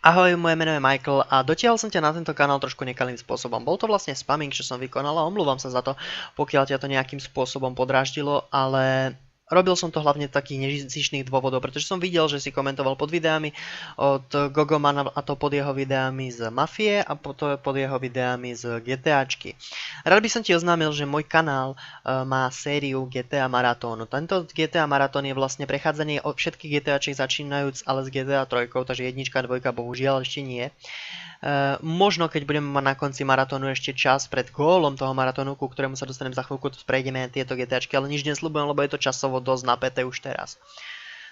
Ahoj, moje meno je Michael a dotiahol som ťa na tento kanál trošku nekalým spôsobom. Bol to vlastne spamming, čo som vykonal a omlúvam sa za to, pokiaľ ťa to nejakým spôsobom podráždilo, ale robil som to hlavne z takých nezištných dôvodov, pretože som videl, že si komentoval pod videami od Gogomana, a to pod jeho videami z Mafie a pod jeho videami z GTAčky. Rád by som ti oznámil, že môj kanál má sériu GTA Maratónu. Tento GTA Maratón je vlastne prechádzanie od všetkých GTAčiek začínajúc, ale s GTA 3, takže jednička a dvojka bohužiaľ ešte nie. Možno keď budeme mať na konci maratónu ešte čas pred gólom toho maratónu, ku ktorému sa dostanem za chvíľku, prejdeme tieto GTAčky, ale nič nesľubujem, lebo je to časovo dosť napäté už teraz.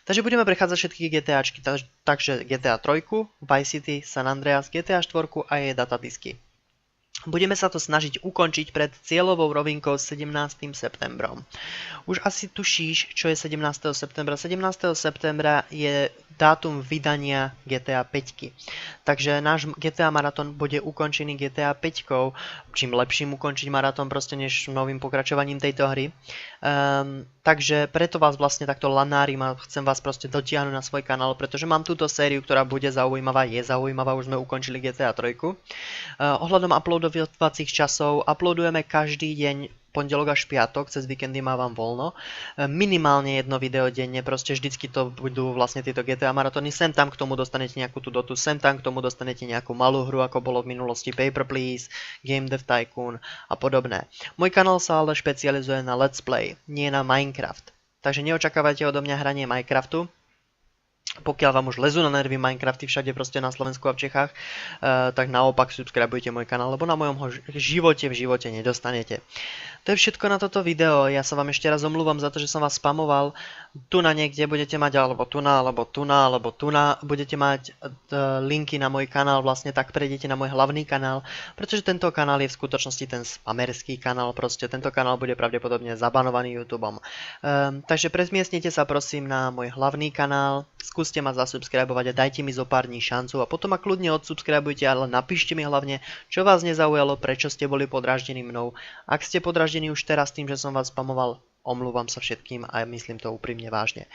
Takže budeme prechádzať všetky GTAčky, takže GTA 3, Vice City, San Andreas, GTA 4 a jej datadisky. Budeme sa to snažiť ukončiť pred cieľovou rovinkou 17. septembrom. Už asi tušíš, čo je 17. septembra. 17. septembra je dátum vydania GTA 5. Takže náš GTA Maratón bude ukončený GTA 5. Čím lepším ukončiť maratón proste než novým pokračovaním tejto hry. Takže preto vás vlastne takto lanárim a chcem vás proste dotiahnuť na svoj kanál, pretože mám túto sériu, ktorá bude zaujímavá, je zaujímavá, už sme ukončili GTA 3. Ohľadom uploadovacích časov uploadujeme každý deň, pondelok až piatok, cez víkendy mávam voľno. Minimálne jedno video denne, proste vždycky to budú vlastne tieto GTA maratóny. Sem tam k tomu dostanete nejakú tú dotu, sem tam k tomu dostanete nejakú malú hru, ako bolo v minulosti Paper Please, Game Dev Tycoon a podobné. Môj kanál sa ale špecializuje na Let's Play, nie na Minecraft. Takže neočakávajte odo mňa hranie Minecraftu. Pokiaľ vám už lezú na nervy Minecrafty všade proste na Slovensku a v Čechách, tak naopak subscribujte môj kanál, lebo na mojom v živote nedostanete. To je všetko na toto video, ja sa vám ešte raz omlúvam za to, že som vás spamoval. Tu na niekde budete mať, alebo tu na, budete mať linky na môj kanál, vlastne tak prejdete na môj hlavný kanál, pretože tento kanál je v skutočnosti ten spamerský kanál, proste tento kanál bude pravdepodobne zabanovaný YouTubeom. Takže prezmiestnite sa prosím na môj hlavný kanál, skúste ma zasubscribovať a dajte mi zo pár dní šancu a potom ma kľudne odsubscribujte, ale napíšte mi hlavne, čo vás nezaujalo, prečo ste boli podráždení mnou. Ak ste podráždení už teraz tým, že som vás spamoval, omlúvam sa všetkým a myslím to úprimne vážne.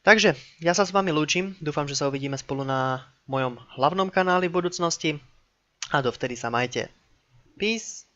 Takže ja sa s vami lúčim, dúfam, že sa uvidíme spolu na mojom hlavnom kanáli v budúcnosti a dovtedy sa majte. Peace!